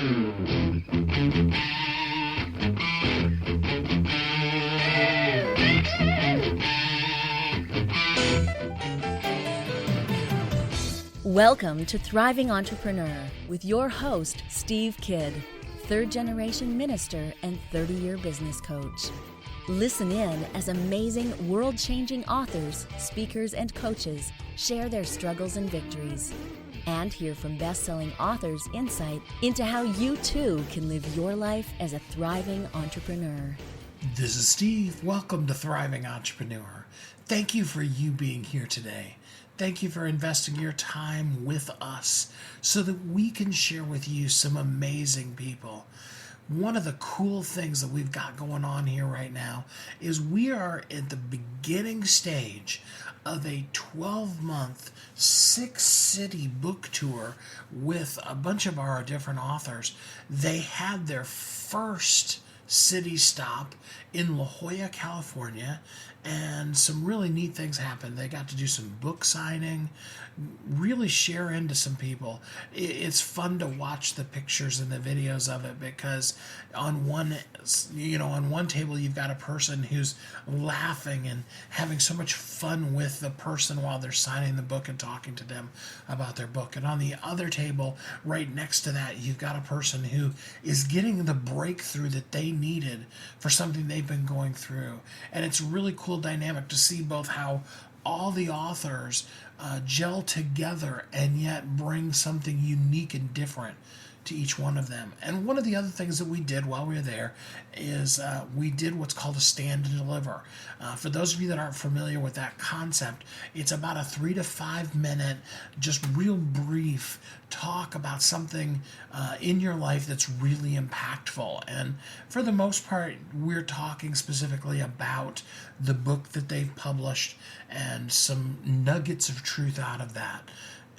Welcome to Thriving Entrepreneur with your host, Steve Kidd, third-generation minister and 30-year business coach. Listen in as amazing, world-changing authors, speakers, and coaches share their struggles and victories. And hear from best-selling authors insight into how you too can live your life as a thriving entrepreneur. This is Steve. Welcome to Thriving Entrepreneur. Thank you for you being here today. Thank you for investing your time with us so that we can share with you some amazing people. One of the cool things that we've got going on here right now is we are at the beginning stage of a 12-month, 6-city book tour with a bunch of our different authors. They had their first city stop in La Jolla, California, and some really neat things happened. They got to do some book signing, really share into some people. It's fun to watch the pictures and the videos of it because on one table you've got a person who's laughing and having so much fun with the person while they're signing the book and talking to them about their book. And on the other table, right next to that, you've got a person who is getting the breakthrough that they needed for something they've been going through. And it's really cool dynamic to see both how all the authors gel together and yet bring something unique and different to each one of them. And one of the other things that we did while we were there is we did what's called a stand and deliver. For those of you that aren't familiar with that concept, it's about a 3 to 5 minute, just real brief talk about something in your life that's really impactful. And for the most part, we're talking specifically about the book that they've published and some nuggets of truth out of that.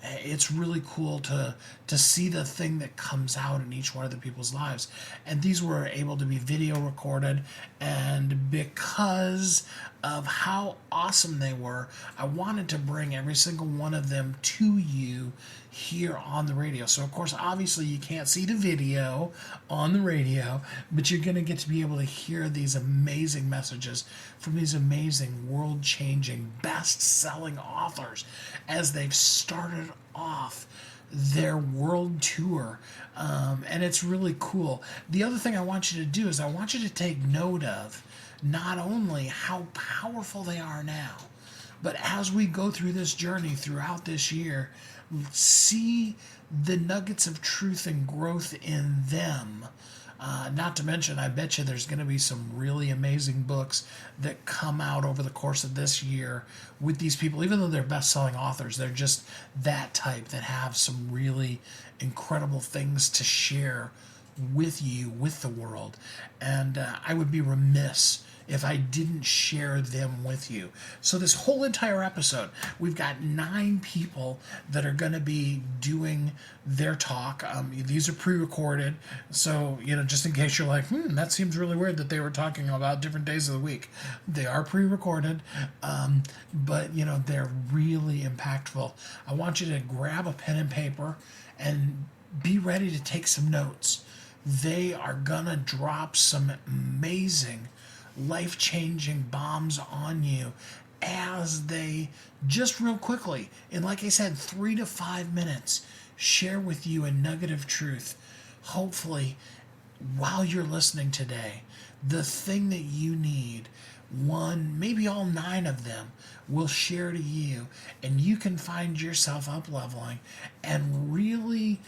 It's really cool to see the thing that comes out in each one of the people's lives. And these were able to be video recorded, and because of how awesome they were, I wanted to bring every single one of them to you here on the radio. So of course, obviously you can't see the video on the radio, but you're going to get to be able to hear these amazing messages from these amazing, world-changing, best-selling authors as they've started off their world tour. And it's really cool. The other thing I want you to do is I want you to take note of not only how powerful they are now, but as we go through this journey throughout this year, see the nuggets of truth and growth in them. Not to mention, I bet you there's going to be some really amazing books that come out over the course of this year with these people. Even though they're best-selling authors, they're just that type that have some really incredible things to share with you, with the world. And I would be remiss if I didn't share them with you. So this whole entire episode, we've got 9 people that are going to be doing their talk. These are pre-recorded, so just in case you're like, that seems really weird that they were talking about different days of the week. They are pre-recorded, but they're really impactful. I want you to grab a pen and paper and be ready to take some notes. They are gonna drop some amazing, life-changing bombs on you as they just real quickly, and like I said, 3 to 5 minutes, share with you a nugget of truth. Hopefully, while you're listening today, the thing that you need, one, maybe all 9 of them, will share to you, and you can find yourself up-leveling and really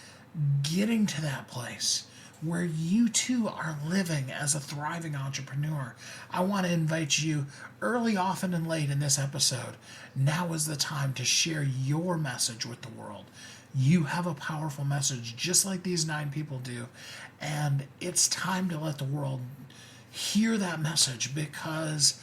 getting to that place where you too are living as a thriving entrepreneur. I want to invite you early, often, and late in this episode. Now is the time to share your message with the world. You have a powerful message just like these 9 people do, and it's time to let the world hear that message, because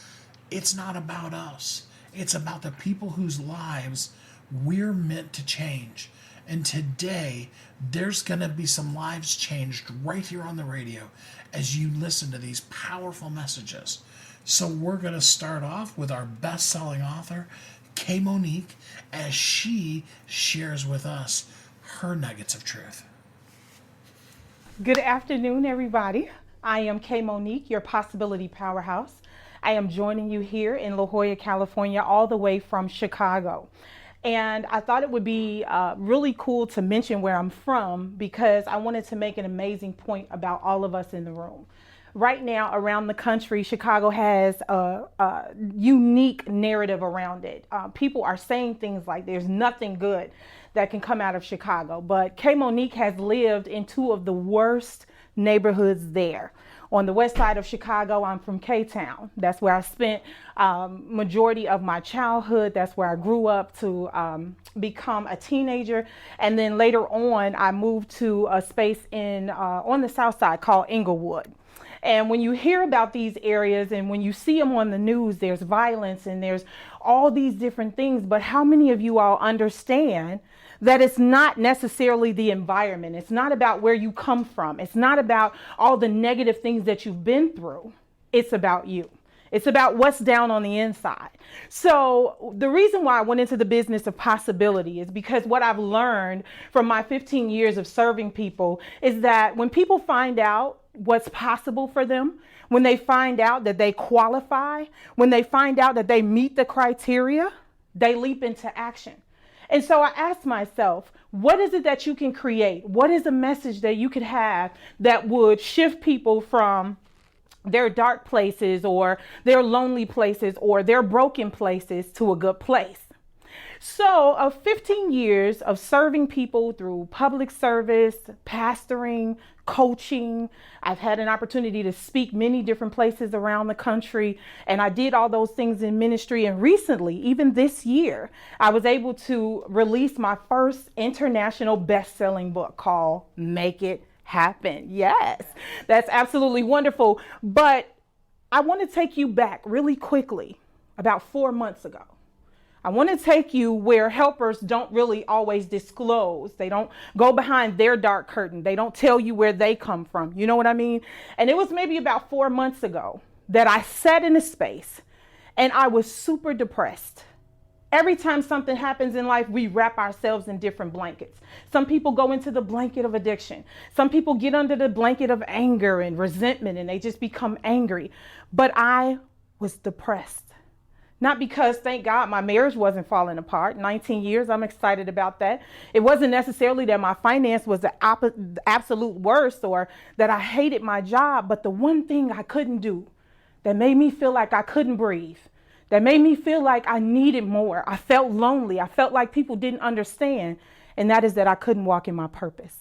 it's not about us. It's about the people whose lives we're meant to change. And today, there's going to be some lives changed right here on the radio as you listen to these powerful messages. So we're going to start off with our best-selling author, Moneak, as she shares with us her nuggets of truth. Good afternoon, everybody. I am Moneak, your possibility powerhouse. I am joining you here in La Jolla, California, all the way from Chicago. And I thought it would be really cool to mention where I'm from because I wanted to make an amazing point about all of us in the room. Right now, around the country, Chicago has a unique narrative around it. People are saying things like there's nothing good that can come out of Chicago. But Moneak has lived in two of the worst neighborhoods there. On the west side of Chicago, I'm from K-Town. That's where I spent majority of my childhood. That's where I grew up to become a teenager. And then later on, I moved to a space in on the south side called Inglewood. And when you hear about these areas and when you see them on the news, there's violence and there's all these different things. But how many of you all understand that it's not necessarily the environment? It's not about where you come from. It's not about all the negative things that you've been through. It's about you. It's about what's down on the inside. So the reason why I went into the business of possibility is because what I've learned from my 15 years of serving people is that when people find out what's possible for them, when they find out that they qualify, when they find out that they meet the criteria, they leap into action. And so I asked myself, what is it that you can create? What is a message that you could have that would shift people from their dark places or their lonely places or their broken places to a good place? So of 15 years of serving people through public service, pastoring, coaching, I've had an opportunity to speak many different places around the country, and I did all those things in ministry. And recently, even this year, I was able to release my first international best-selling book called Make It Happen. Yes, that's absolutely wonderful. But I want to take you back really quickly about 4 months ago. I want to take you where helpers don't really always disclose. They don't go behind their dark curtain. They don't tell you where they come from. You know what I mean? And it was maybe about 4 months ago that I sat in a space and I was super depressed. Every time something happens in life, we wrap ourselves in different blankets. Some people go into the blanket of addiction. Some people get under the blanket of anger and resentment and they just become angry. But I was depressed. Not because, thank God, my marriage wasn't falling apart. 19 years, I'm excited about that. It wasn't necessarily that my finance was the absolute worst or that I hated my job, but the one thing I couldn't do that made me feel like I couldn't breathe, that made me feel like I needed more. I felt lonely. I felt like people didn't understand, and that is that I couldn't walk in my purpose.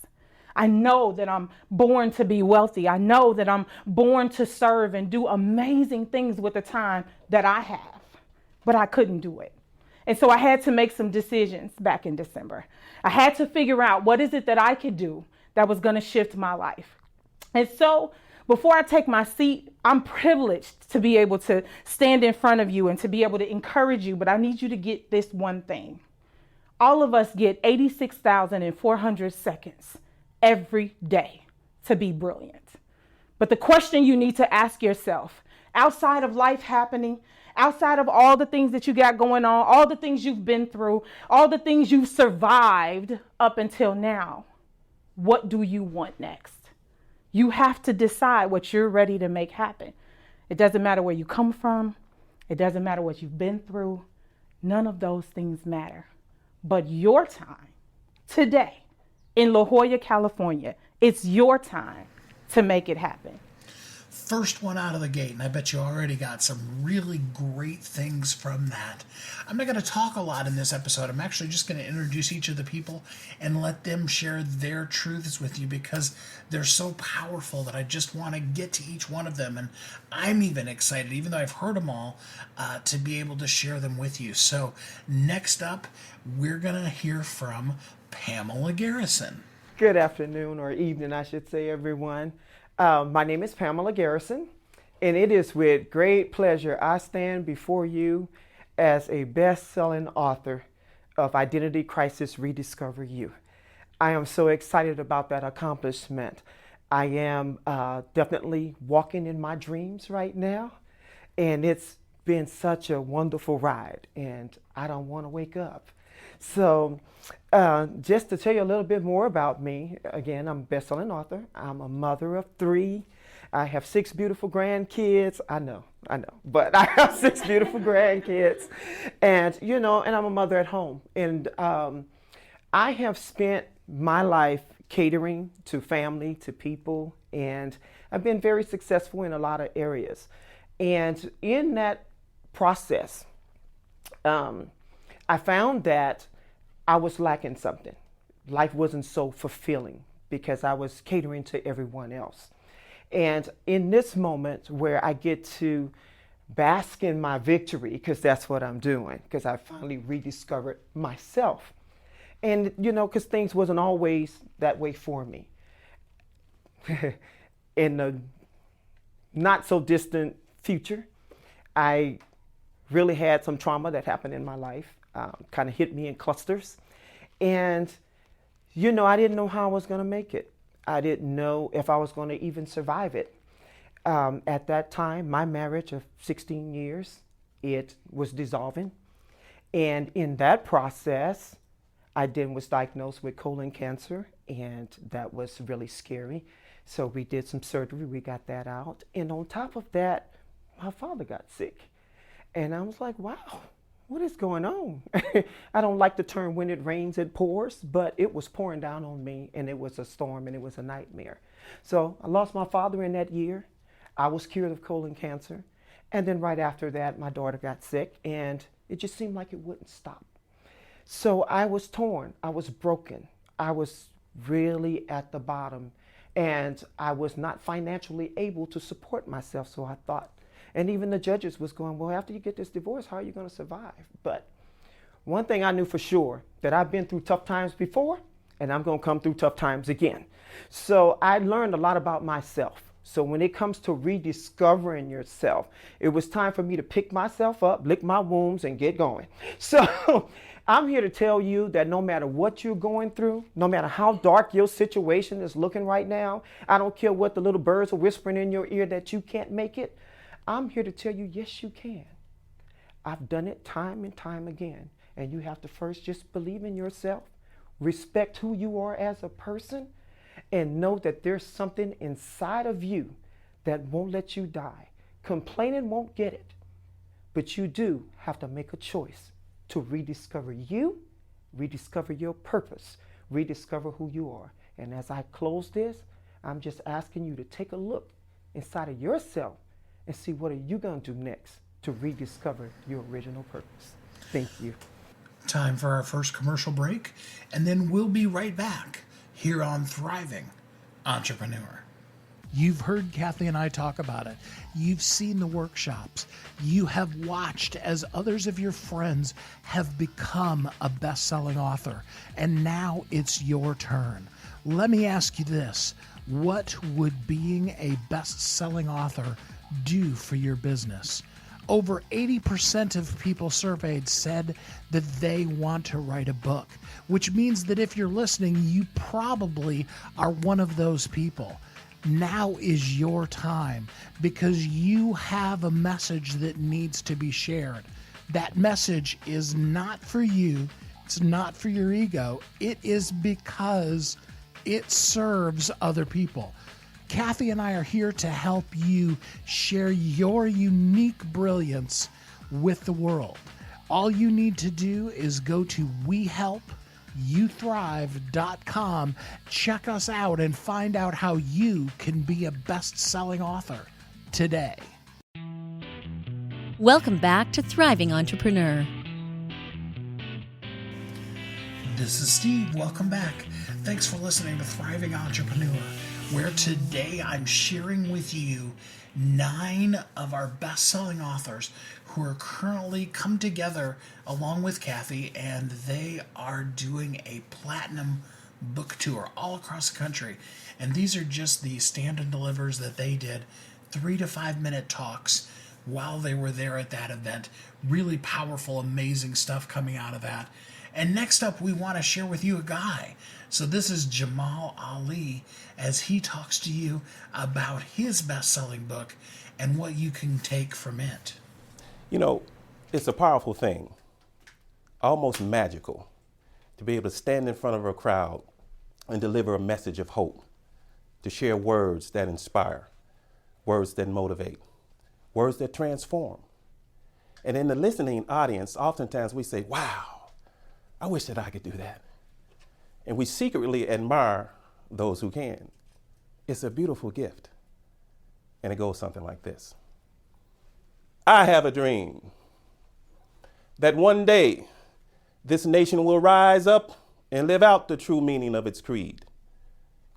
I know that I'm born to be wealthy. I know that I'm born to serve and do amazing things with the time that I have. But I couldn't do it. And so I had to make some decisions back in December. I had to figure out what is it that I could do that was going to shift my life. And so before I take my seat, I'm privileged to be able to stand in front of you and to be able to encourage you. But I need you to get this one thing. All of us get 86,400 seconds every day to be brilliant. But the question you need to ask yourself, outside of life happening, outside of all the things that you got going on, all the things you've been through, all the things you've survived up until now, what do you want next? You have to decide what you're ready to make happen. It doesn't matter where you come from. It doesn't matter what you've been through. None of those things matter. But your time today in La Jolla, California, it's your time to make it happen. First one out of the gate, and I bet you already got some really great things from that. I'm not going to talk a lot in this episode. I'm actually just going to introduce each of the people and let them share their truths with you because they're so powerful that I just want to get to each one of them. And I'm even excited, even though I've heard them all, to be able to share them with you. So next up, we're going to hear from Pamela Garrison. Good afternoon, or evening, I should say, everyone. My name is Pamela Garrison, and it is with great pleasure I stand before you as a best-selling author of Identity Crisis Rediscover You. I am so excited about that accomplishment. I am definitely walking in my dreams right now, and it's been such a wonderful ride, and I don't want to wake up. So just to tell you a little bit more about me, again, I'm a best-selling author. I'm a mother of 3. I have 6 beautiful grandkids. I know, but I have 6 beautiful grandkids, and and I'm a mother at home. And I have spent my life catering to family, to people, and I've been very successful in a lot of areas. And in that process, I found that I was lacking something. Life wasn't so fulfilling because I was catering to everyone else. And in this moment where I get to bask in my victory, because that's what I'm doing, because I finally rediscovered myself. And, because things wasn't always that way for me. In the not so distant future, I really had some trauma that happened in my life, kind of hit me in clusters. And, I didn't know how I was going to make it. I didn't know if I was going to even survive it. At that time, my marriage of 16 years, it was dissolving. And in that process, I then was diagnosed with colon cancer, and that was really scary. So we did some surgery, we got that out. And on top of that, my father got sick. And I was like, wow, what is going on? I don't like the term when it rains, it pours, but it was pouring down on me, and it was a storm, and it was a nightmare. So I lost my father in that year. I was cured of colon cancer. And then right after that, my daughter got sick, and it just seemed like it wouldn't stop. So I was torn. I was broken. I was really at the bottom, and I was not financially able to support myself. So I thought, and even the judges was going, well, after you get this divorce, how are you going to survive? But one thing I knew for sure, that I've been through tough times before, and I'm going to come through tough times again. So I learned a lot about myself. So when it comes to rediscovering yourself, it was time for me to pick myself up, lick my wounds, and get going. So I'm here to tell you that no matter what you're going through, no matter how dark your situation is looking right now, I don't care what the little birds are whispering in your ear that you can't make it. I'm here to tell you, yes, you can. I've done it time and time again. And you have to first just believe in yourself, respect who you are as a person, and know that there's something inside of you that won't let you die. Complaining won't get it. But you do have to make a choice to rediscover you, rediscover your purpose, rediscover who you are. And as I close this, I'm just asking you to take a look inside of yourself and see what are you going to do next to rediscover your original purpose. Thank you. Time for our first commercial break, and then we'll be right back here on Thriving Entrepreneur. You've heard Kathy and I talk about it. You've seen the workshops. You have watched as others of your friends have become a best-selling author, and now it's your turn. Let me ask you this. What would being a best-selling author do for your business? Over 80% of people surveyed said that they want to write a book, which means that if you're listening, you probably are one of those people. Now is your time, because you have a message that needs to be shared. That message is not for you. It's not for your ego. It is because it serves other people. Kathy and I are here to help you share your unique brilliance with the world. All you need to do is go to WeHelpYouThrive.com, check us out, and find out how you can be a best-selling author today. Welcome back to Thriving Entrepreneur. This is Steve. Welcome back. Thanks for listening to Thriving Entrepreneur, where today I'm sharing with you 9 of our best-selling authors who are currently come together along with Kathy, and they are doing a platinum book tour all across the country. And these are just the stand and delivers that they did, 3 to 5 minute talks while they were there at that event. Really powerful, amazing stuff coming out of that. And next up, we want to share with you a guy. So this is Jamaal Ali, as he talks to you about his best-selling book and what you can take from it. You know, it's a powerful thing, almost magical. to be able to stand in front of a crowd and deliver a message of hope, to share words that inspire, words that motivate, words that transform. And in the listening audience, oftentimes we say, wow, I wish that I could do that. And we secretly admire those who can. It's a beautiful gift. And it goes something like this. I have a dream that one day this nation will rise up and live out the true meaning of its creed.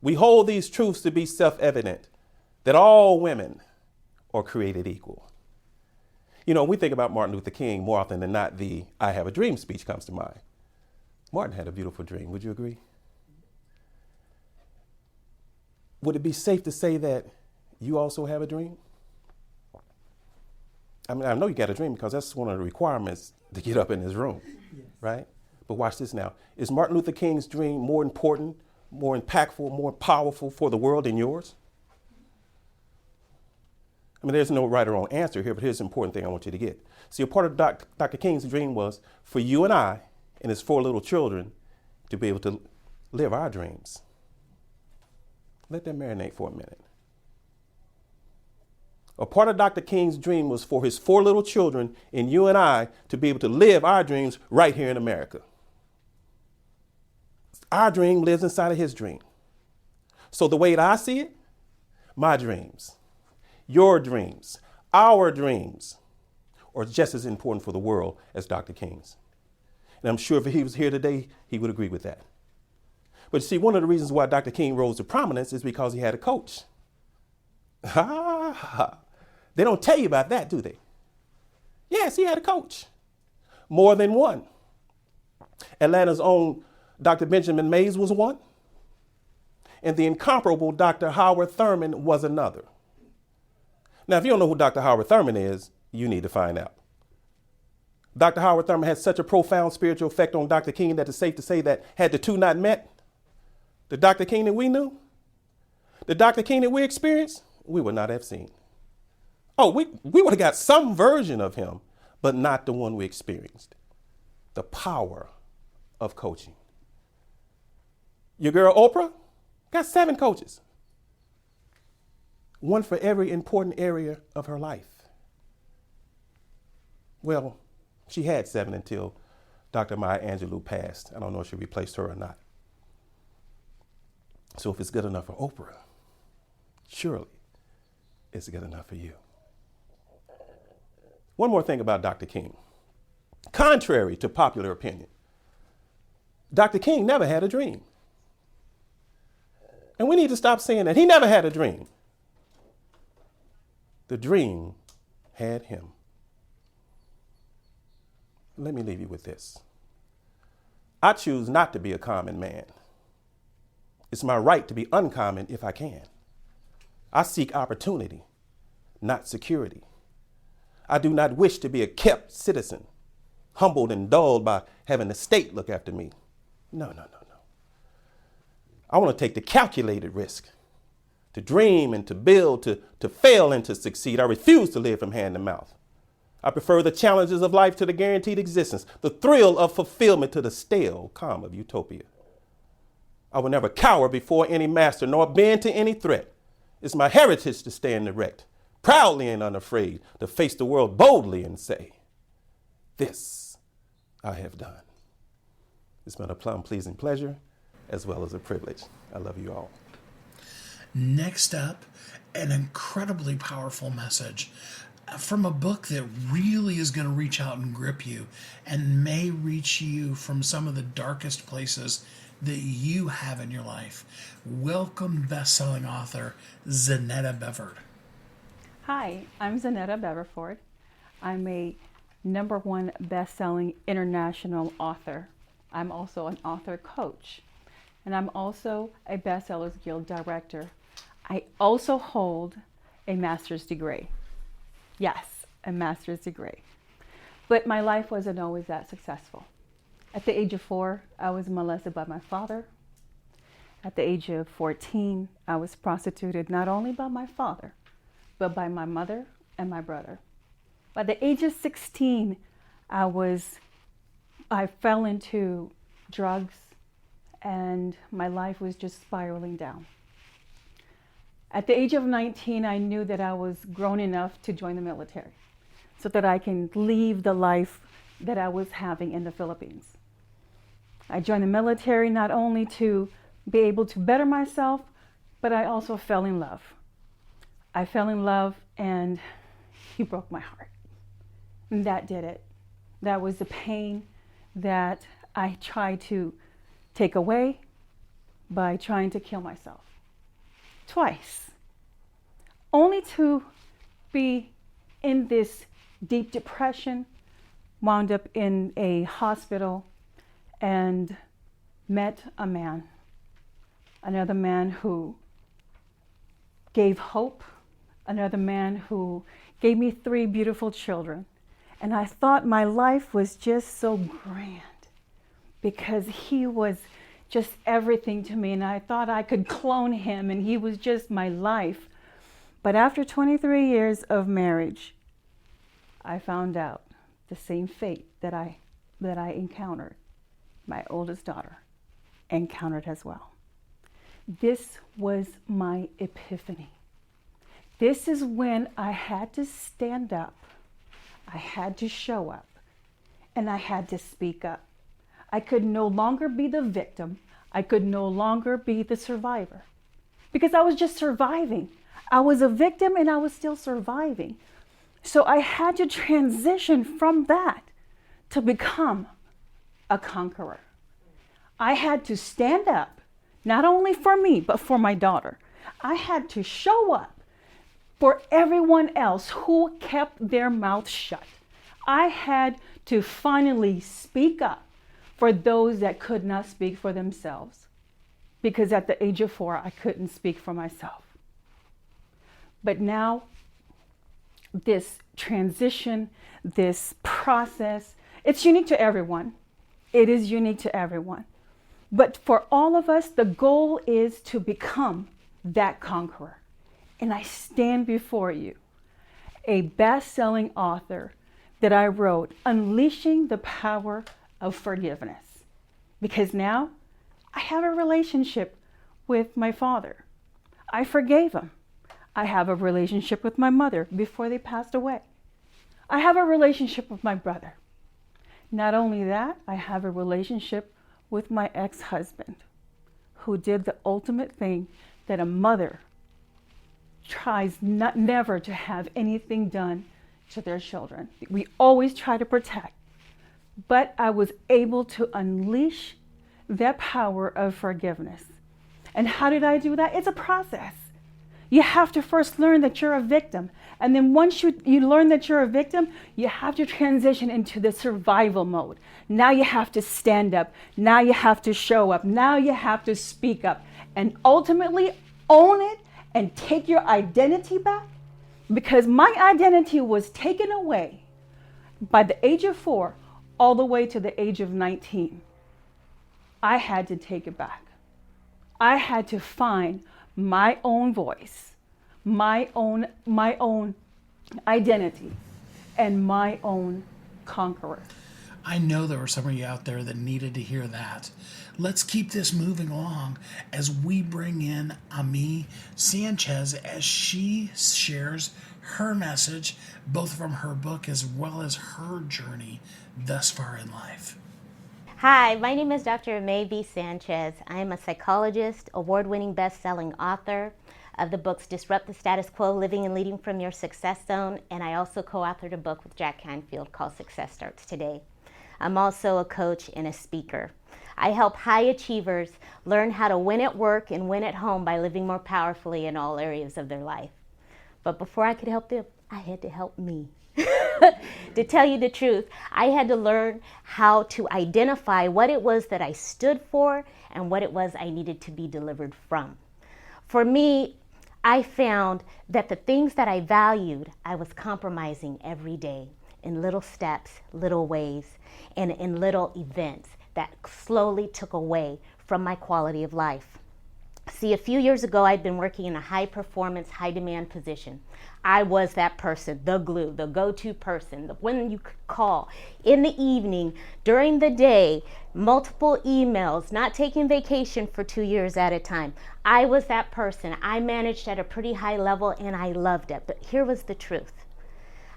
We hold these truths to be self-evident, that all women are created equal. You know, when we think about Martin Luther King, more often than not, the I have a dream speech comes to mind. Martin had a beautiful dream. Would you agree? Would it be safe to say that you also have a dream? I mean, I know you got a dream because that's one of the requirements to get up in this room, yes. Right? But watch this now. Is Martin Luther King's dream more important, more impactful, more powerful for the world than yours? I mean, there's no right or wrong answer here, but here's the important thing I want you to get. See, a part of Dr. King's dream was for you and I and his 4 little children to be able to live our dreams. Let that marinate for a minute. A part of Dr. King's dream was for his 4 little children and you and I to be able to live our dreams right here in America. Our dream lives inside of his dream. So the way that I see it, my dreams, your dreams, our dreams are just as important for the world as Dr. King's. And I'm sure if he was here today, he would agree with that. But you see, one of the reasons why Dr. King rose to prominence is because he had a coach. They don't tell you about that, do they? Yes, he had a coach. More than one. Atlanta's own Dr. Benjamin Mays was one. And the incomparable Dr. Howard Thurman was another. Now, if you don't know who Dr. Howard Thurman is, you need to find out. Dr. Howard Thurman had such a profound spiritual effect on Dr. King that it's safe to say that had the two not met, the Dr. King that we knew, the Dr. King that we experienced, we would not have seen. Oh, we would have got some version of him, but not the one we experienced. The power of coaching. Your girl Oprah got 7 coaches. One for every important area of her life. Well, she had 7 until Dr. Maya Angelou passed. I don't know if she replaced her or not. So if it's good enough for Oprah, surely it's good enough for you. One more thing about Dr. King. Contrary to popular opinion, Dr. King never had a dream. And we need to stop saying that. He never had a dream. The dream had him. Let me leave you with this. I choose not to be a common man. It's my right to be uncommon if I can. I seek opportunity, not security. I do not wish to be a kept citizen, humbled and dulled by having the state look after me. No. I want to take the calculated risk to dream and to build, to fail and to succeed. I refuse to live from hand to mouth. I prefer the challenges of life to the guaranteed existence, the thrill of fulfillment to the stale calm of utopia. I will never cower before any master, nor bend to any threat. It's my heritage to stand erect, proudly and unafraid, to face the world boldly and say, this I have done. It's been a plumb pleasing pleasure, as well as a privilege. I love you all. Next up, an incredibly powerful message from a book that really is going to reach out and grip you and may reach you from some of the darkest places that you have in your life. Welcome, best-selling author Zaneta Beverford. Hi, I'm Zaneta Beverford. I'm a #1 best-selling international author. I'm also an author coach, and I'm also a Bestsellers Guild director. I also hold a master's degree. Yes, a master's degree. But my life wasn't always that successful. At the age of 4, I was molested by my father. At the age of 14, I was prostituted not only by my father, but by my mother and my brother. By the age of 16, I fell into drugs, and my life was just spiraling down. At the age of 19, I knew that I was grown enough to join the military so that I can leave the life that I was having in the Philippines. I joined the military not only to be able to better myself, but I also fell in love. I fell in love and he broke my heart. And that did it. That was the pain that I tried to take away by trying to kill myself. Twice. Only to be in this deep depression, wound up in a hospital and met a man. Another man who gave hope. Another man who gave me 3 beautiful children. And I thought my life was just so grand because he was just everything to me. And I thought I could clone him and he was just my life. But after 23 years of marriage, I found out the same fate that I encountered, my oldest daughter encountered as well. This was my epiphany. This is when I had to stand up. I had to show up and I had to speak up. I could no longer be the victim. I could no longer be the survivor because I was just surviving. I was a victim and I was still surviving. So I had to transition from that to become a conqueror. I had to stand up, not only for me, but for my daughter. I had to show up for everyone else who kept their mouth shut. I had to finally speak up for those that could not speak for themselves. Because at the age of 4, I couldn't speak for myself. But now, this transition, this process, it's unique to everyone. It is unique to everyone. But for all of us, the goal is to become that conqueror. And I stand before you, a best-selling author that I wrote, Unleashing the Power of Forgiveness. Because now I have a relationship with my father. I forgave him. I have a relationship with my mother before they passed away. I have a relationship with my brother. Not only that, I have a relationship with my ex-husband, who did the ultimate thing that a mother tries never to have anything done to their children. We always try to protect. But I was able to unleash that power of forgiveness. And how did I do that? It's a process. You have to first learn that you're a victim. And then once you learn that you're a victim, you have to transition into the survival mode. Now you have to stand up. Now you have to show up. Now you have to speak up. And ultimately own it and take your identity back. Because my identity was taken away by the age of 4 all the way to the age of 19. I had to take it back. I had to find my own voice, my own identity, and my own conqueror. I know there were some of you out there that needed to hear that. Let's keep this moving along as we bring in Aimee Sanchez as she shares her message, both from her book as well as her journey thus far in life. Hi, my name is Dr. Aimee Sanchez. I am a psychologist, award-winning best-selling author of the books Disrupt the Status Quo, Living and Leading from Your Success Zone, and I also co-authored a book with Jack Canfield called Success Starts Today. I'm also a coach and a speaker. I help high achievers learn how to win at work and win at home by living more powerfully in all areas of their life. But before I could help them, I had to help me. To tell you the truth, I had to learn how to identify what it was that I stood for and what it was I needed to be delivered from. For me, I found that the things that I valued, I was compromising every day in little steps, little ways, and in little events that slowly took away from my quality of life. See, a few years ago, I'd been working in a high performance, high demand position. I was that person, the glue, the go-to person, the one you could call in the evening, during the day, multiple emails, not taking vacation for 2 years at a time. I was that person. I managed at a pretty high level and I loved it. But here was the truth.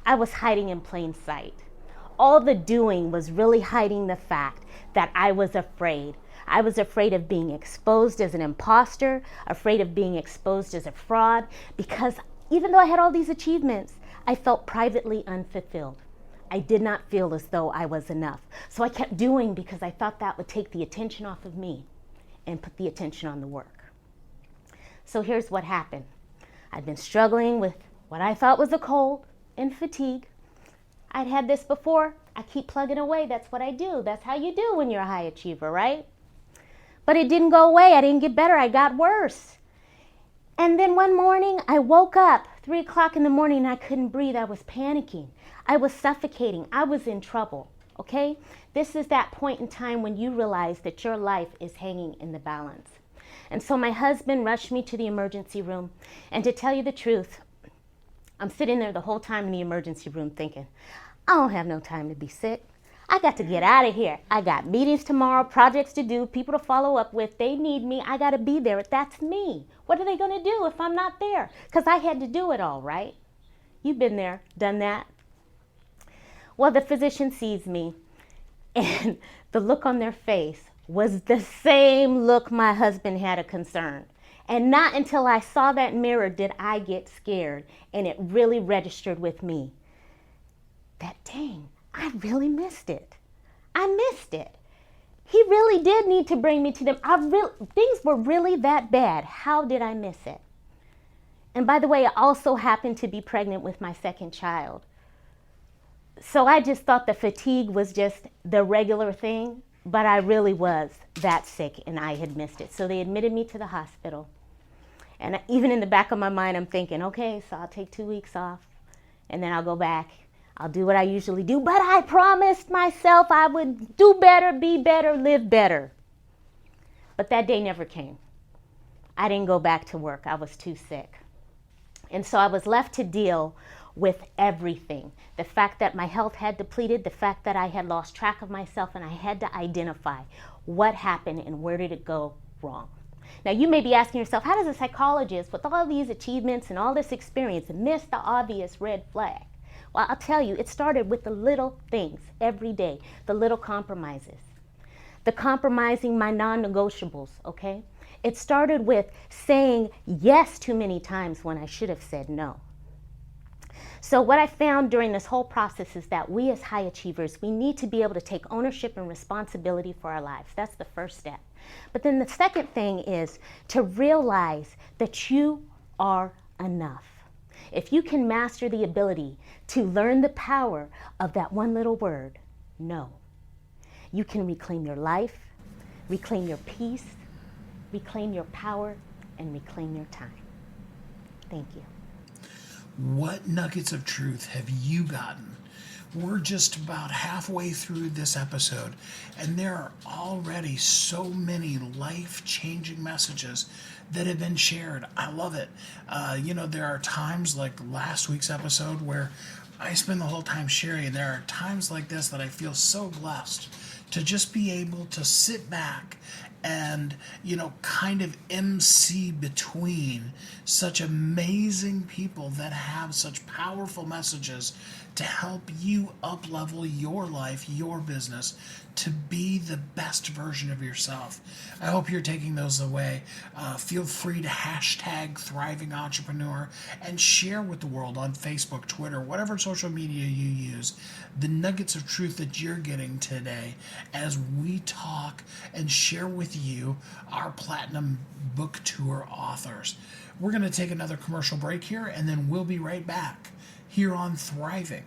I was hiding in plain sight. All the doing was really hiding the fact that I was afraid. I was afraid of being exposed as an imposter, afraid of being exposed as a fraud, because even though I had all these achievements, I felt privately unfulfilled. I did not feel as though I was enough. So I kept doing because I thought that would take the attention off of me and put the attention on the work. So here's what happened. I'd been struggling with what I thought was a cold and fatigue. I'd had this before. I keep plugging away. That's what I do. That's how you do when you're a high achiever, right? But it didn't go away. I didn't get better. I got worse. And then one morning, I woke up 3 o'clock in the morning and I couldn't breathe. I was panicking. I was suffocating. I was in trouble, okay? This is that point in time when you realize that your life is hanging in the balance. And so my husband rushed me to the emergency room. And to tell you the truth, I'm sitting there the whole time in the emergency room thinking, I don't have no time to be sick. I got to get out of here. I got meetings tomorrow, projects to do, people to follow up with. They need me. I got to be there. That's me. What are they going to do if I'm not there? Because I had to do it all, right? You've been there, done that. Well, the physician sees me, and the look on their face was the same look my husband had of concern. And not until I saw that mirror did I get scared, and it really registered with me that, dang, I really missed it. I missed it. He really did need to bring me to them. Things were really that bad. How did I miss it? And by the way, I also happened to be pregnant with my second child. So I just thought the fatigue was just the regular thing, but I really was that sick and I had missed it. So they admitted me to the hospital. And even in the back of my mind, I'm thinking, okay, so I'll take 2 weeks off and then I'll go back. I'll do what I usually do, but I promised myself I would do better, be better, live better. But that day never came. I didn't go back to work. I was too sick. And so I was left to deal with everything. The fact that my health had depleted, the fact that I had lost track of myself, and I had to identify what happened and where did it go wrong. Now you may be asking yourself, how does a psychologist with all these achievements and all this experience miss the obvious red flag? Well, I'll tell you, it started with the little things every day, the little compromises, the compromising my non-negotiables, okay? It started with saying yes too many times when I should have said no. So what I found during this whole process is that we as high achievers, we need to be able to take ownership and responsibility for our lives. That's the first step. But then the second thing is to realize that you are enough. If you can master the ability to learn the power of that one little word, no, you can reclaim your life, reclaim your peace, reclaim your power, and reclaim your time. Thank you. What nuggets of truth have you gotten? We're just about halfway through this episode, and there are already so many life-changing messages that have been shared. I love it. There are times like last week's episode where I spend the whole time sharing. There are times like this that I feel so blessed to just be able to sit back and, kind of MC between such amazing people that have such powerful messages to help you up-level your life, your business, to be the best version of yourself. I hope you're taking those away. Feel free to hashtag Thriving Entrepreneur and share with the world on Facebook, Twitter, whatever social media you use, the nuggets of truth that you're getting today as we talk and share with you our Platinum Book Tour authors. We're going to take another commercial break here, and then we'll be right back here on Thriving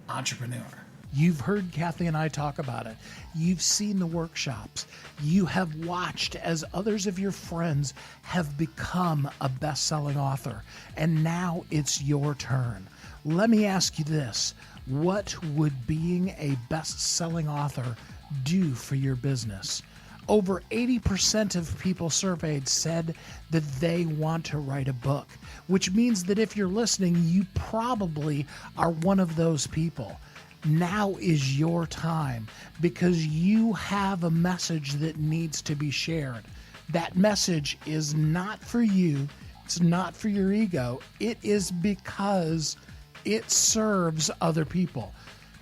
Entrepreneur. You've heard Kathy and I talk about it. You've seen the workshops. You have watched as others of your friends have become a best-selling author. And now it's your turn. Let me ask you this. What would being a best-selling author do for your business? Over 80% of people surveyed said that they want to write a book, which means that if you're listening, you probably are one of those people. Now is your time because you have a message that needs to be shared. That message is not for you. It's not for your ego. It is because it serves other people.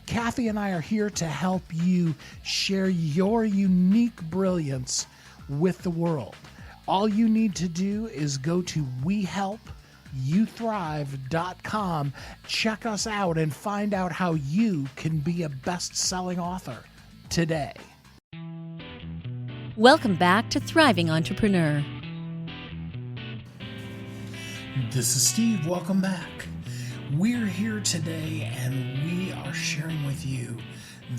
Kathy and I are here to help you share your unique brilliance with the world. All you need to do is go to WeHelpYouThrive.com, check us out, and find out how you can be a best-selling author today. Welcome back to Thriving Entrepreneur. This is Steve. Welcome back. We're here today and we are sharing with you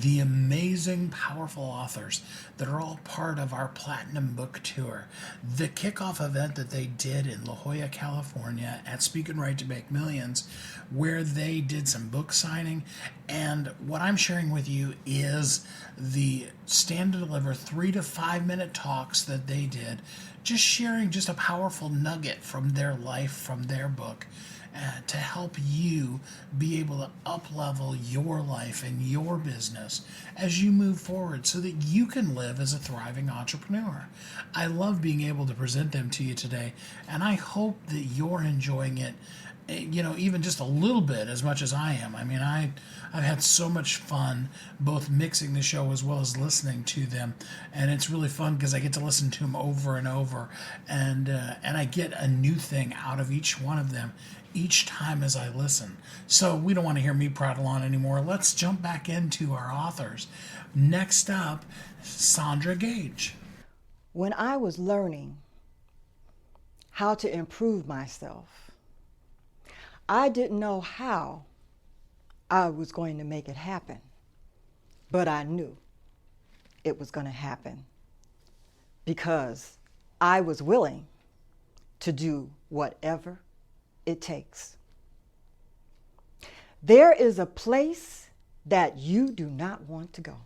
the amazing, powerful authors that are all part of our Platinum Book Tour. The kickoff event that they did in La Jolla, California at Speak and Write to Make Millions, where they did some book signing. And what I'm sharing with you is the stand to deliver 3 to 5 minute talks that they did, just sharing just a powerful nugget from their life, from their book, to help you be able to up-level your life and your business as you move forward so that you can live as a thriving entrepreneur. I love being able to present them to you today, and I hope that you're enjoying it, even just a little bit as much as I am. I mean, I've had so much fun both mixing the show as well as listening to them, and it's really fun because I get to listen to them over and over, and I get a new thing out of each one of them each time as I listen. So we don't want to hear me prattle on anymore. Let's jump back into our authors. Next up, Saundra Gage. When I was learning how to improve myself, I didn't know how I was going to make it happen, but I knew it was going to happen because I was willing to do whatever it takes. There is a place that you do not want to go.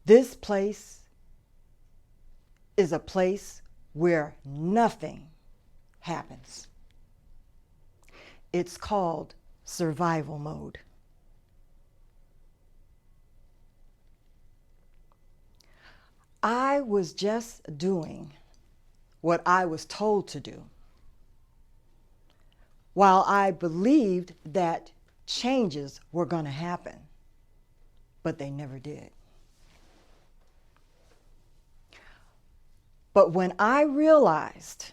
This place is a place where nothing happens. It's called survival mode. I was just doing what I was told to do, while I believed that changes were going to happen, but they never did. But when I realized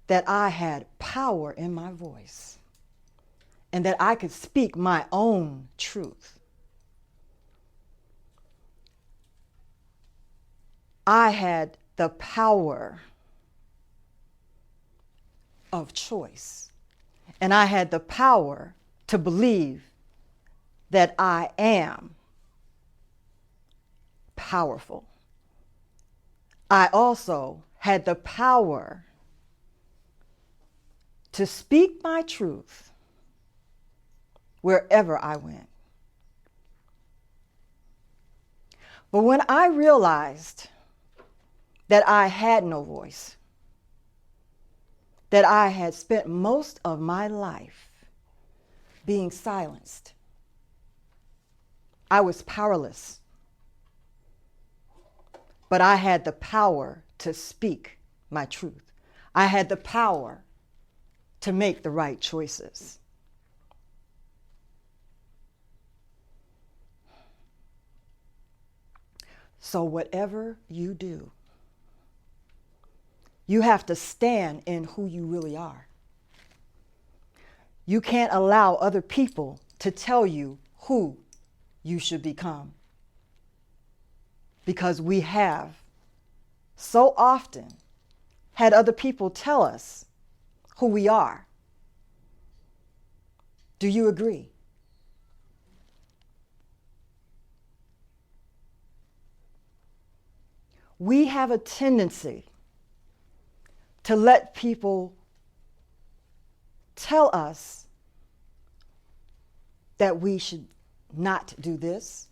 that I had power in my voice and that I could speak my own truth, I had the power of choice. And I had the power to believe that I am powerful. I also had the power to speak my truth wherever I went. But when I realized that I had no voice, that I had spent most of my life being silenced, I was powerless. But I had the power to speak my truth. I had the power to make the right choices. So whatever you do, you have to stand in who you really are. You can't allow other people to tell you who you should become. Because we have so often had other people tell us who we are. Do you agree? We have a tendency to let people tell us that we should not do this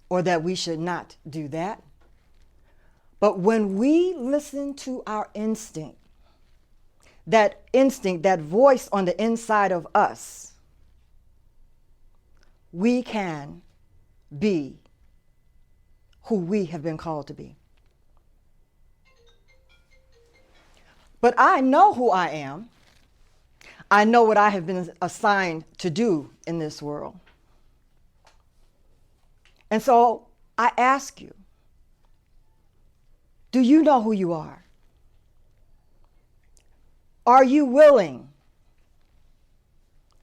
or that we should not do that. But when we listen to our instinct, that voice on the inside of us, we can be who we have been called to be. But I know who I am. I know what I have been assigned to do in this world. And so I ask you, do you know who you are? Are you willing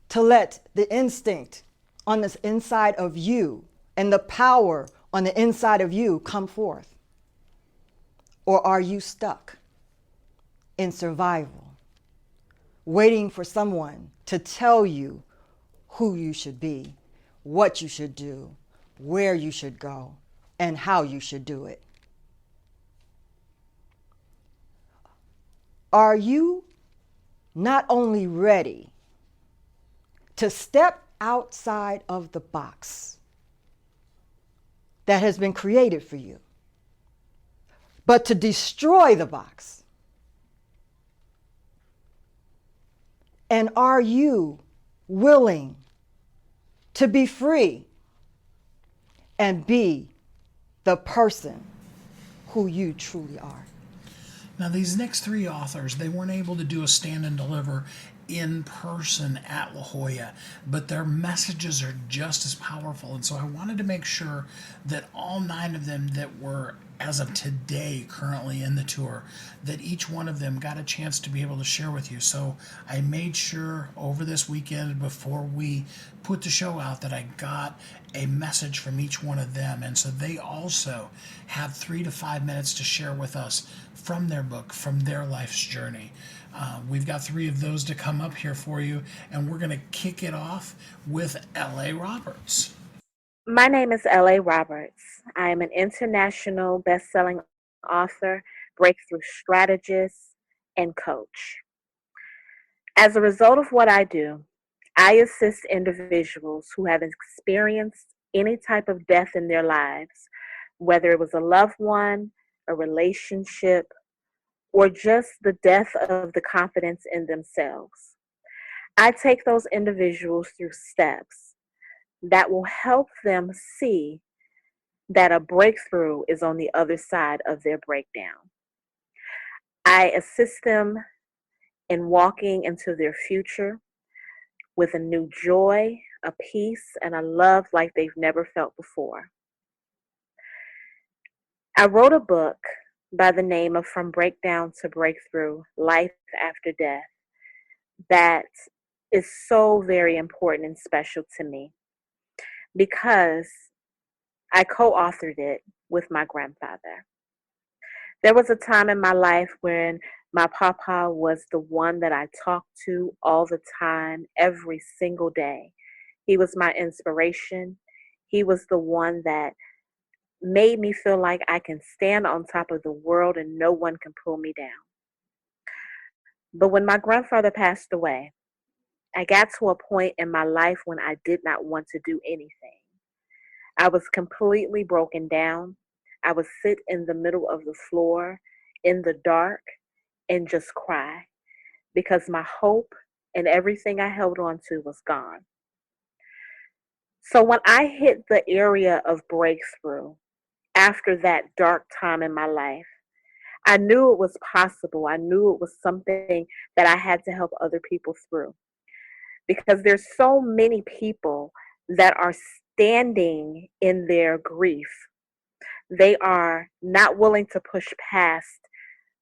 to let the instinct on the inside of you and the power on the inside of you come forth? Or are you stuck in survival, waiting for someone to tell you who you should be, what you should do, where you should go, and how you should do it? Are you not only ready to step outside of the box that has been created for you, but to destroy the box? And are you willing to be free and be the person who you truly are? Now, these next three authors, they weren't able to do a stand and deliver in person at La Jolla, but their messages are just as powerful. And so I wanted to make sure that all 9 of them that were, as of today, currently in the tour, that each one of them got a chance to be able to share with you. So I made sure over this weekend, before we put the show out, that I got a message from each one of them. And so they also have 3 to 5 minutes to share with us from their book, from their life's journey. We've got 3 of those to come up here for you, and we're going to kick it off with L.A. Roberts. My name is L.A. Roberts. I am an international best-selling author, breakthrough strategist, and coach. As a result of what I do, I assist individuals who have experienced any type of death in their lives, whether it was a loved one, a relationship, or just the death of the confidence in themselves. I take those individuals through steps that will help them see that a breakthrough is on the other side of their breakdown. I assist them in walking into their future with a new joy, a peace, and a love like they've never felt before. I wrote a book by the name of From Breakdown to Breakthrough, Life After Death, that is so very important and special to me because I co-authored it with my grandfather. There was a time in my life when my papa was the one that I talked to all the time, every single day. He was my inspiration. He was the one that made me feel like I can stand on top of the world and no one can pull me down. But when my grandfather passed away, I got to a point in my life when I did not want to do anything. I was completely broken down. I would sit in the middle of the floor in the dark and just cry because my hope and everything I held on to was gone. So when I hit the area of breakthrough after that dark time in my life, I knew it was possible. I knew it was something that I had to help other people through because there's so many people that are standing in their grief. They are not willing to push past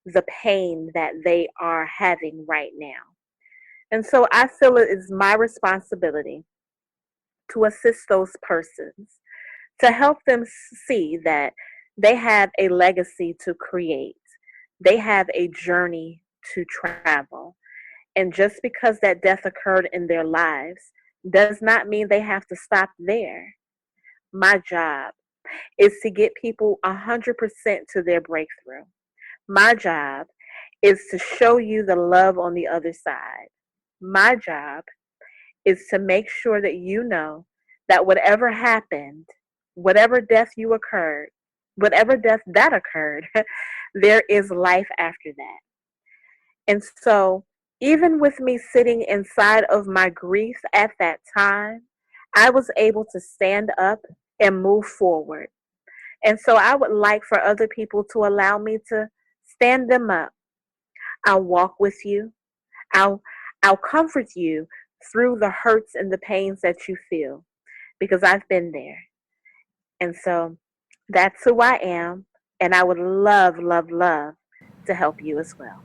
the pain that they are having right now. And so I feel it is my responsibility to assist those persons, to help them see that they have a legacy to create. They have a journey to travel. And just because that death occurred in their lives does not mean they have to stop there. My job is to get people 100% to their breakthrough. My job is to show you the love on the other side. My job is to make sure that you know that whatever happened, whatever death you occurred, whatever death that occurred, there is life after that. And so, even with me sitting inside of my grief at that time, I was able to stand up and move forward. And so, I would like for other people to allow me to stand them up. I'll walk with you. I'll I'll comfort you through the hurts and the pains that you feel because I've been there. And so that's who I am, and I would love, love, love to help you as well.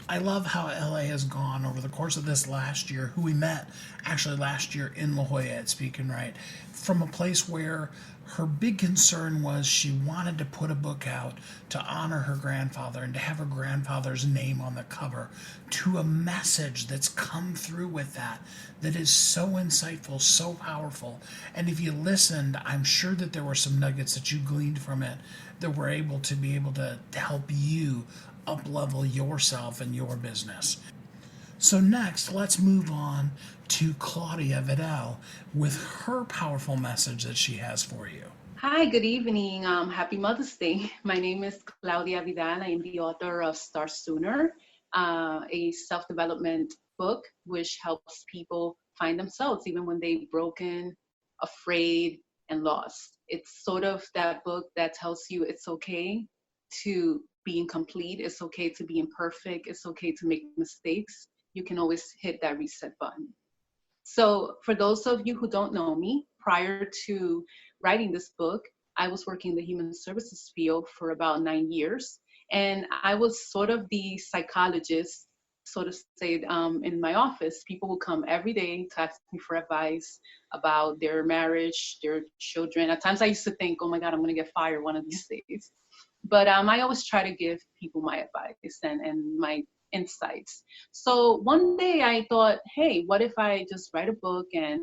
I love how LA has gone over the course of this last year, who we met actually last year in La Jolla at Speak and Write, from a place where her big concern was she wanted to put a book out to honor her grandfather and to have her grandfather's name on the cover, to a message that's come through with that is so insightful, so powerful. And if you listened, I'm sure that there were some nuggets that you gleaned from it that were able to help you up-level yourself and your business. So next, let's move on to Claudia Vidal with her powerful message that she has for you. Hi, good evening. Happy Mother's Day. My name is Claudia Vidal. I am the author of Start Sooner, a self-development book which helps people find themselves even when they've broken, afraid, and lost. It's sort of that book that tells you it's okay to be incomplete, it's okay to be imperfect, it's okay to make mistakes. You can always hit that reset button. So for those of you who don't know me, prior to writing this book, I was working in the human services field for about 9 years. And I was sort of the psychologist, so to say, in my office. People would come every day to ask me for advice about their marriage, their children. At times I used to think, oh my God, I'm going to get fired one of these days. But I always try to give people my advice and my insights. So one day I thought, hey, what if I just write a book and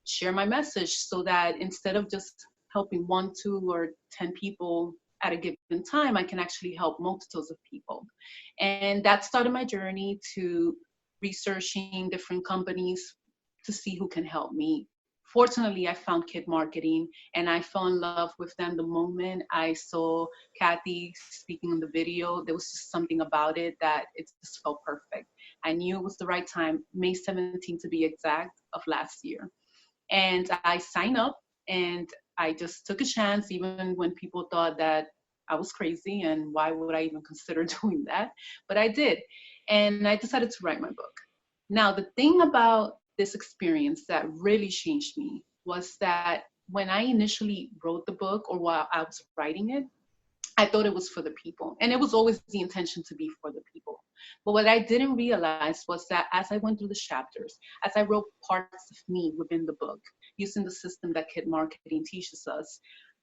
share my message so that instead of just helping 1, 2, or 10 people at a given time, I can actually help multitudes of people. And that started my journey to researching different companies to see who can help me. Fortunately, I found Kid Marketing, and I fell in love with them the moment I saw Kathy speaking on the video. There was just something about it that it just felt perfect. I knew it was the right time, May 17th to be exact, of last year. And I signed up, and I just took a chance, even when people thought that I was crazy and why would I even consider doing that? But I did, and I decided to write my book. Now, the thing about this experience that really changed me was that when I initially wrote the book, or while I was writing it, I thought it was for the people. And it was always the intention to be for the people. But what I didn't realize was that as I went through the chapters, as I wrote parts of me within the book, using the system that Kid Marketing teaches us,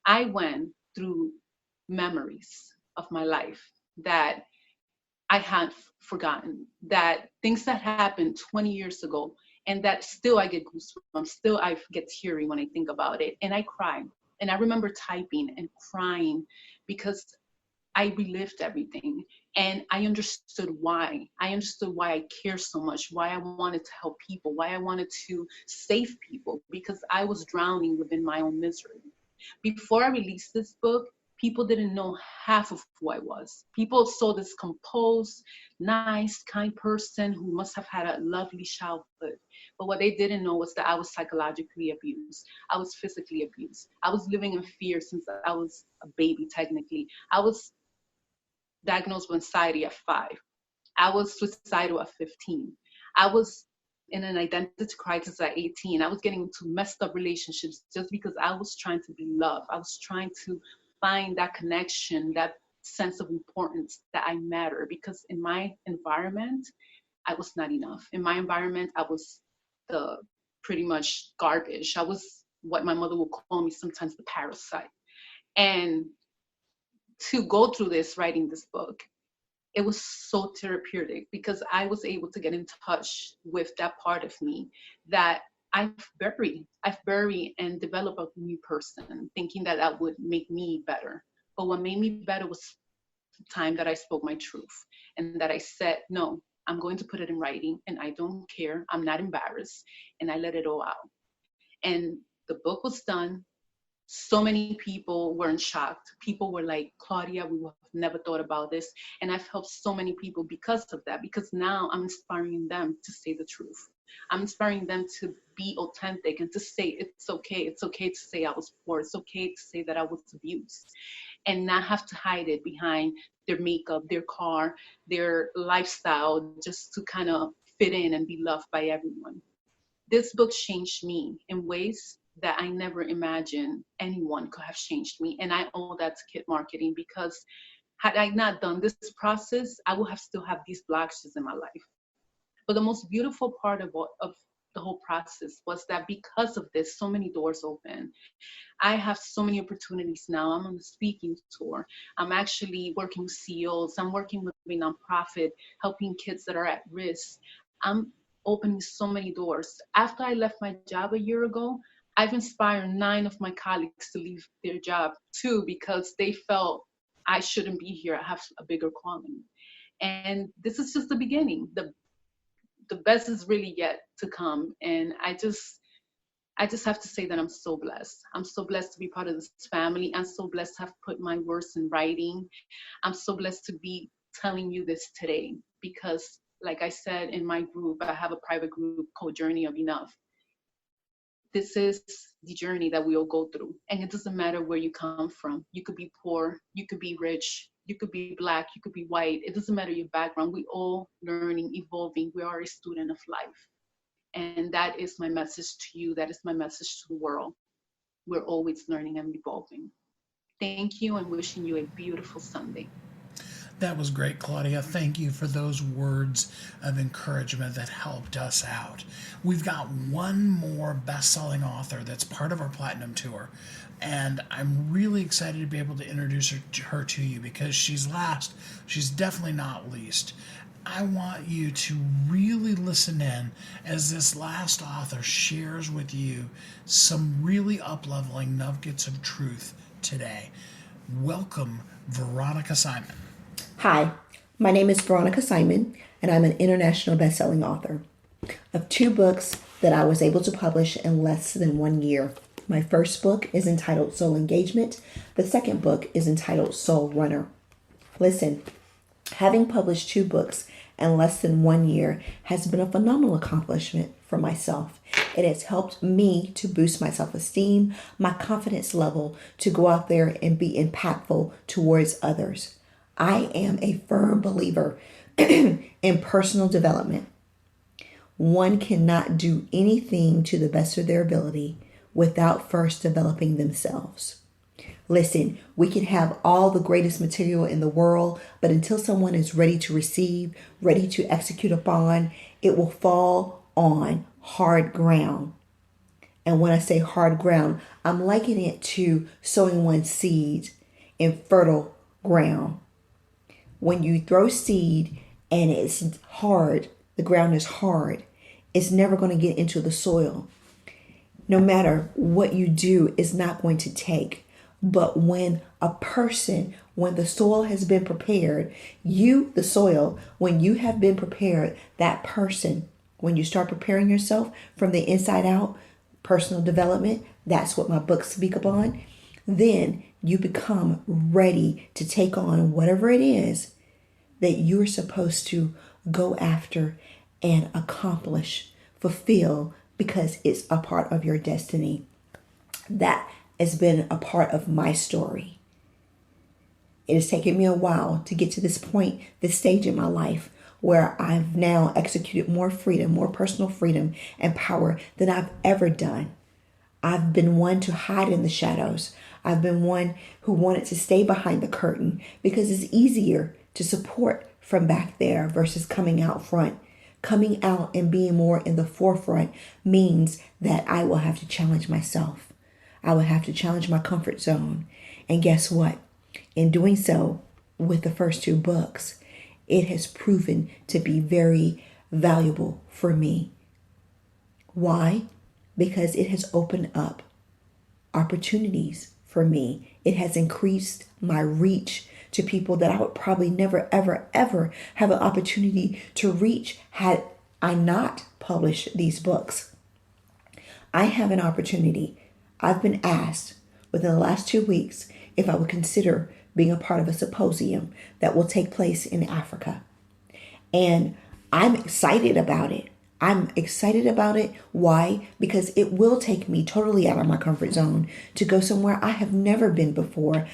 I went through memories of my life that I had forgotten, that things that happened 20 years ago, and that still I get goosebumps, still I get teary when I think about it, and I cry. And I remember typing and crying because I relived everything, and I understood why. I understood why I care so much, why I wanted to help people, why I wanted to save people, because I was drowning within my own misery. Before I released this book, people didn't know half of who I was. People saw this composed, nice, kind person who must have had a lovely childhood. But what they didn't know was that I was psychologically abused. I was physically abused. I was living in fear since I was a baby, technically. I was diagnosed with anxiety at 5. I was suicidal at 15. I was in an identity crisis at 18. I was getting into messed up relationships just because I was trying to be loved. I was trying to find that connection, that sense of importance, that I matter. Because in my environment, I was not enough. In my environment, I was the pretty much garbage. I was what my mother would call me sometimes, the parasite. And to go through this, writing this book, it was so therapeutic because I was able to get in touch with that part of me that I've buried and develop a new person, thinking that that would make me better. But what made me better was the time that I spoke my truth and that I said, no, I'm going to put it in writing and I don't care. I'm not embarrassed. And I let it all out. And the book was done. So many people weren't shocked. People were like, Claudia, we would have never thought about this. And I've helped so many people because of that, because now I'm inspiring them to say the truth. I'm inspiring them to be authentic and to say it's okay. It's okay to say I was poor. It's okay to say that I was abused, and not have to hide it behind their makeup, their car, their lifestyle, just to kind of fit in and be loved by everyone. This book changed me in ways that I never imagined anyone could have changed me. And I owe that to Kid Marketing, because had I not done this process, I would have still have these blockages in my life. But the most beautiful part of the whole process was that because of this, so many doors open. I have so many opportunities now. I'm on a speaking tour. I'm actually working with CEOs. I'm working with a nonprofit, helping kids that are at risk. I'm opening so many doors. After I left my job a year ago, I've inspired 9 of my colleagues to leave their job too, because they felt I shouldn't be here. I have a bigger calling. And this is just the beginning. The best is really yet to come. And I just have to say that I'm so blessed. I'm so blessed to be part of this family. I'm so blessed to have put my words in writing. I'm so blessed to be telling you this today, because like I said in my group, I have a private group called Journey of Enough. This is the journey that we all go through. And it doesn't matter where you come from. You could be poor, you could be rich, you could be Black, you could be white. It doesn't matter your background. We all learning, evolving. We are a student of life. And that is my message to you. That is my message to the world. We're always learning and evolving. Thank you, and wishing you a beautiful Sunday. That was great, Claudia. Thank you for those words of encouragement that helped us out. We've got one more best-selling author that's part of our Platinum Tour, and I'm really excited to be able to introduce her to you, because she's last. She's definitely not least. I want you to really listen in as this last author shares with you some really up-leveling nuggets of truth today. Welcome, Veronica Simon. Hi, my name is Veronica Simon, and I'm an international best-selling author of 2 books that I was able to publish in less than 1 year. My first book is entitled Soul Engagement. The second book is entitled Soul Runner. Listen, having published 2 books in less than 1 year has been a phenomenal accomplishment for myself. It has helped me to boost my self-esteem, my confidence level, to go out there and be impactful towards others. I am a firm believer in personal development. One cannot do anything to the best of their ability without first developing themselves. Listen, we can have all the greatest material in the world, but until someone is ready to receive, ready to execute upon, it will fall on hard ground. And when I say hard ground, I'm likening it to sowing one's seeds in fertile ground. When you throw seed and it's hard, the ground is hard, it's never going to get into the soil. No matter what you do, it's not going to take. But when the soil has been prepared, you, the soil, when you have been prepared, that person, when you start preparing yourself from the inside out, personal development, that's what my books speak upon, then you become ready to take on whatever it is that you're supposed to go after and accomplish, fulfill, because it's a part of your destiny. That has been a part of my story. It has taken me a while to get to this point, this stage in my life, where I've now executed more freedom, more personal freedom and power than I've ever done. I've been one to hide in the shadows. I've been one who wanted to stay behind the curtain because it's easier to support from back there versus coming out front. Coming out and being more in the forefront means that I will have to challenge myself. I will have to challenge my comfort zone. And guess what? In doing so, with the first 2 books, it has proven to be very valuable for me. Why? Because it has opened up opportunities for me. It has increased my reach to people that I would probably never, ever, ever have an opportunity to reach had I not published these books. I have an opportunity. I've been asked within the last 2 weeks if I would consider being a part of a symposium that will take place in Africa. And I'm excited about it. I'm excited about it. Why? Because it will take me totally out of my comfort zone to go somewhere I have never been before.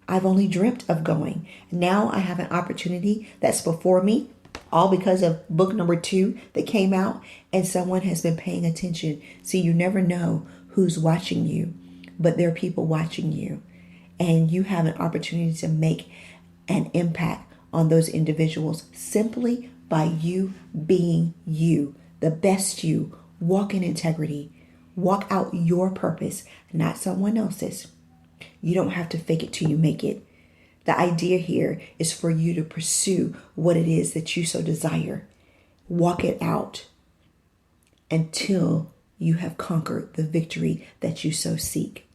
I've only dreamt of going. Now I have an opportunity that's before me, all because of book number 2 that came out, and someone has been paying attention. See, you never know who's watching you, but there are people watching you, and you have an opportunity to make an impact on those individuals simply by you being you, the best you. Walk in integrity. Walk out your purpose, not someone else's. You don't have to fake it till you make it. The idea here is for you to pursue what it is that you so desire. Walk it out until you have conquered the victory that you so seek.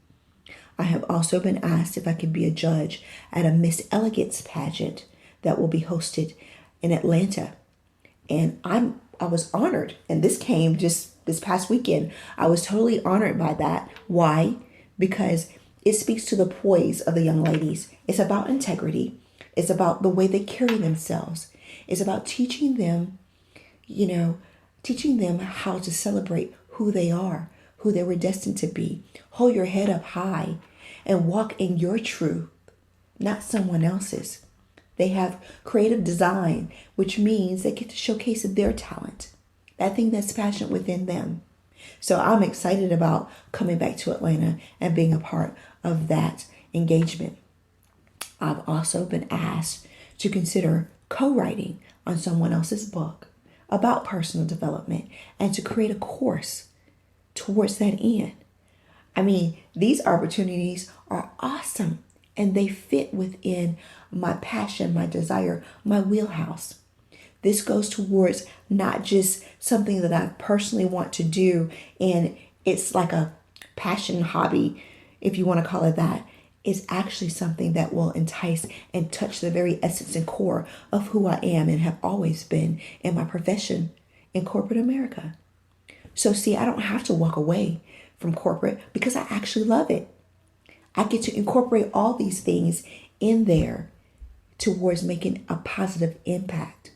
I have also been asked if I could be a judge at a Miss Elegance pageant that will be hosted in Atlanta. And I was honored. And this came just this past weekend. I was totally honored by that. Why? Because it speaks to the poise of the young ladies. It's about integrity. It's about the way they carry themselves. It's about teaching them how to celebrate who they are, who they were destined to be. Hold your head up high and walk in your truth, not someone else's. They have creative design, which means they get to showcase their talent, that thing that's passionate within them. So I'm excited about coming back to Atlanta and being a part of that engagement. I've also been asked to consider co-writing on someone else's book about personal development and to create a course towards that end. I mean, these opportunities are awesome and they fit within my passion, my desire, my wheelhouse. This goes towards not just something that I personally want to do and it's like a passion hobby, if you want to call it that. It's actually something that will entice and touch the very essence and core of who I am and have always been in my profession in corporate America. So see, I don't have to walk away from corporate because I actually love it. I get to incorporate all these things in there towards making a positive impact.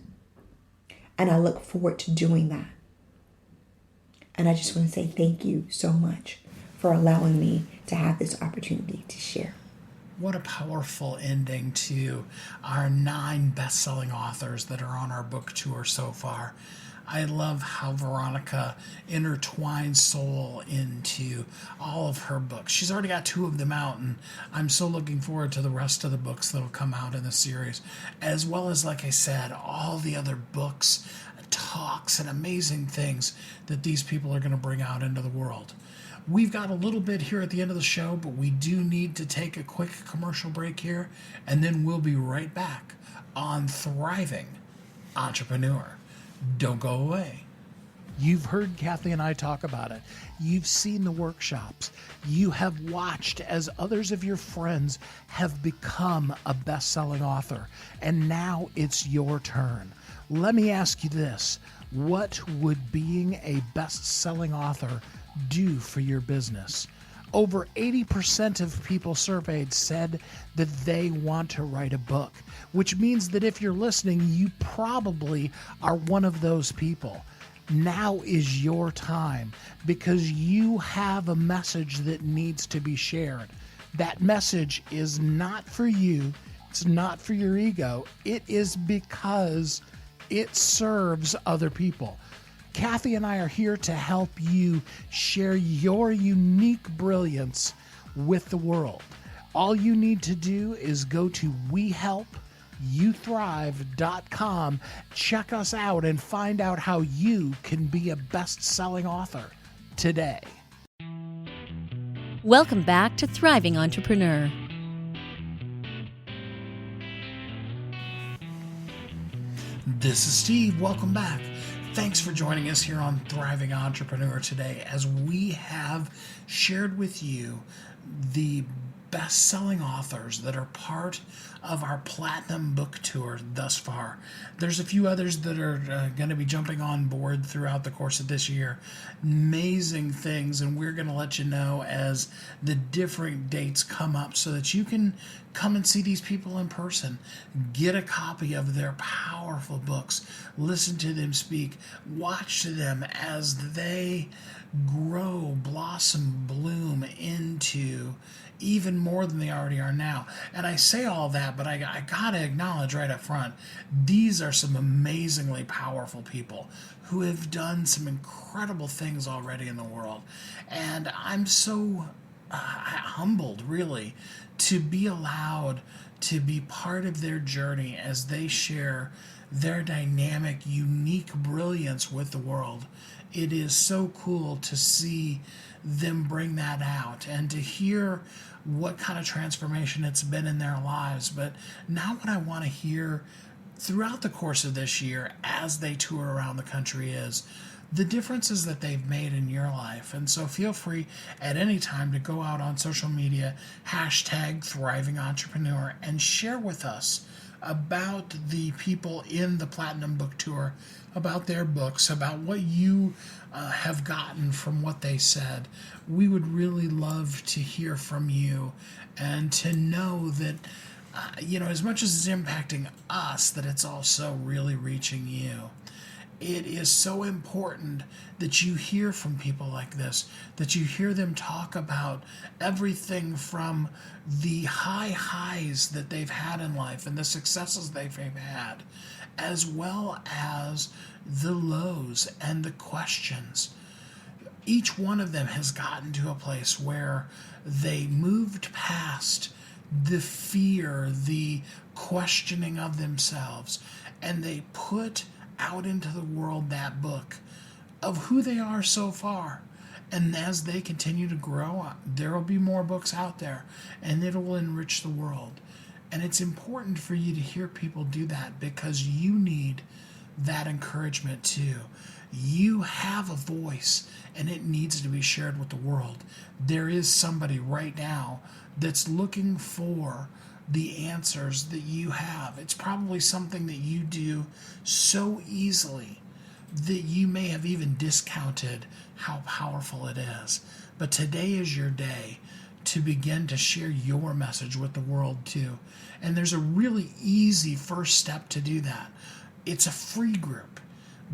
And I look forward to doing that. And I just want to say thank you so much for allowing me to have this opportunity to share. What a powerful ending to our 9 best-selling authors that are on our book tour so far. I love how Veronica intertwines soul into all of her books. She's already got 2 of them out, and I'm so looking forward to the rest of the books that will come out in the series, as well as, like I said, all the other books, talks, and amazing things that these people are going to bring out into the world. We've got a little bit here at the end of the show, but we do need to take a quick commercial break here, and then we'll be right back on Thriving Entrepreneur. Don't go away. You've heard Kathy and I talk about it. You've seen the workshops. You have watched as others of your friends have become a best-selling author, and now it's your turn. Let me ask you this. What would being a best-selling author do for your business? Over 80% of people surveyed said that they want to write a book, which means that if you're listening, you probably are one of those people. Now is your time because you have a message that needs to be shared. That message is not for you. It's not for your ego. It is because it serves other people. Kathy and I are here to help you share your unique brilliance with the world. All you need to do is go to WeHelpYouThrive.com, check us out, and find out how you can be a best-selling author today. Welcome back to Thriving Entrepreneur. This is Steve. Welcome back. Thanks for joining us here on Thriving Entrepreneur today as we have shared with you the best-selling authors that are part of our Platinum Book Tour thus far. There's a few others that are going to be jumping on board throughout the course of this year. Amazing things, and we're going to let you know as the different dates come up so that you can come and see these people in person, get a copy of their powerful books, listen to them speak, watch them as they grow, blossom, bloom into even more than they already are now. And I say all that, but I gotta acknowledge right up front, these are some amazingly powerful people who have done some incredible things already in the world. And I'm so humbled, really, to be allowed to be part of their journey as they share their dynamic, unique brilliance with the world. It is so cool to see them bring that out and to hear what kind of transformation it's been in their lives. But now what I want to hear throughout the course of this year as they tour around the country is the differences that they've made in your life. And so feel free at any time to go out on social media, hashtag Thriving Entrepreneur, and share with us about the people in the Platinum Book Tour, about their books, about what you have gotten from what they said. We would really love to hear from you and to know that, as much as it's impacting us, that it's also really reaching you. It is so important that you hear from people like this, that you hear them talk about everything from the high highs that they've had in life and the successes they've had, as well as the lows and the questions. Each one of them has gotten to a place where they moved past the fear, the questioning of themselves, and they put out into the world that book of who they are so far. And as they continue to grow, there will be more books out there, and it will enrich the world. And it's important for you to hear people do that because you need that encouragement too. You have a voice, and it needs to be shared with the world. There is somebody right now that's looking for the answers that you have. It's probably something that you do so easily that you may have even discounted how powerful it is. But today is your day to begin to share your message with the world too. And there's a really easy first step to do that. It's a free group,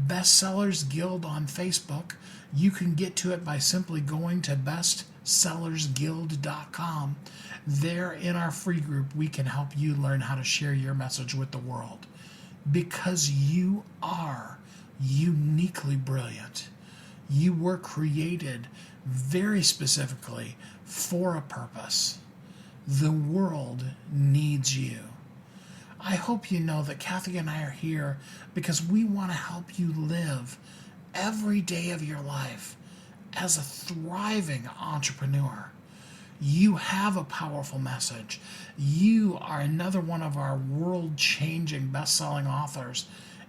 Bestsellers Guild on Facebook. You can get to it by simply going to bestsellersguild.com. There in our free group, we can help you learn how to share your message with the world because you are uniquely brilliant. You were created very specifically for a purpose. The world needs you. I hope you know that Kathy and I are here because we want to help you live every day of your life as a thriving entrepreneur. You have a powerful message. You are another one of our world-changing best-selling authors.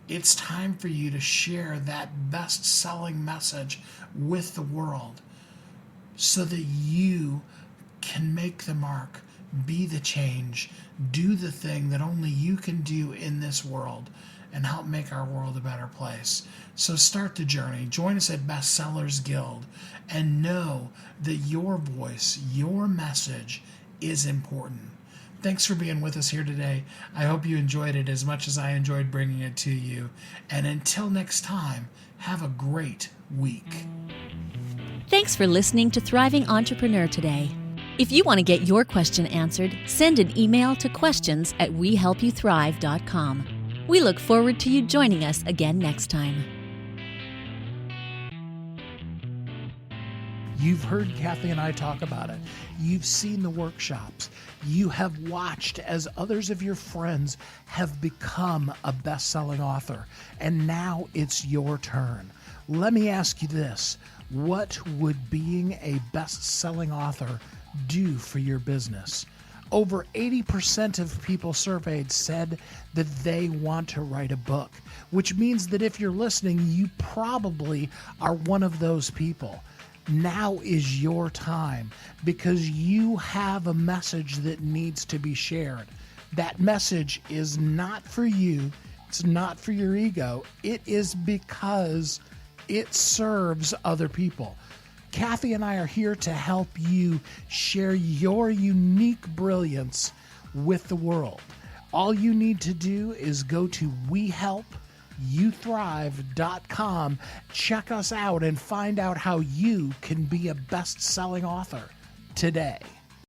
It's time for you to share that best-selling message with the world so that you can make the mark, be the change, do the thing that only you can do in this world and help make our world a better place. So start the journey. Join us at Bestsellers Guild and know that your voice, your message is important. Thanks for being with us here today. I hope you enjoyed it as much as I enjoyed bringing it to you. And until next time, have a great week. Thanks for listening to Thriving Entrepreneur today. If you want to get your question answered, send an email to questions@wehelpyouthrive.com. We look forward to you joining us again next time. You've heard Kathy and I talk about it. You've seen the workshops. You have watched as others of your friends have become a best-selling author. And now it's your turn. Let me ask you this. What would being a best-selling author do for your business? Over 80% of people surveyed said that they want to write a book, which means that if you're listening, you probably are one of those people. Now is your time because you have a message that needs to be shared. That message is not for you. It's not for your ego. It is because it serves other people. Kathy and I are here to help you share your unique brilliance with the world. All you need to do is go to WeHelpYouThrive.com, check us out, and find out how you can be a best-selling author today.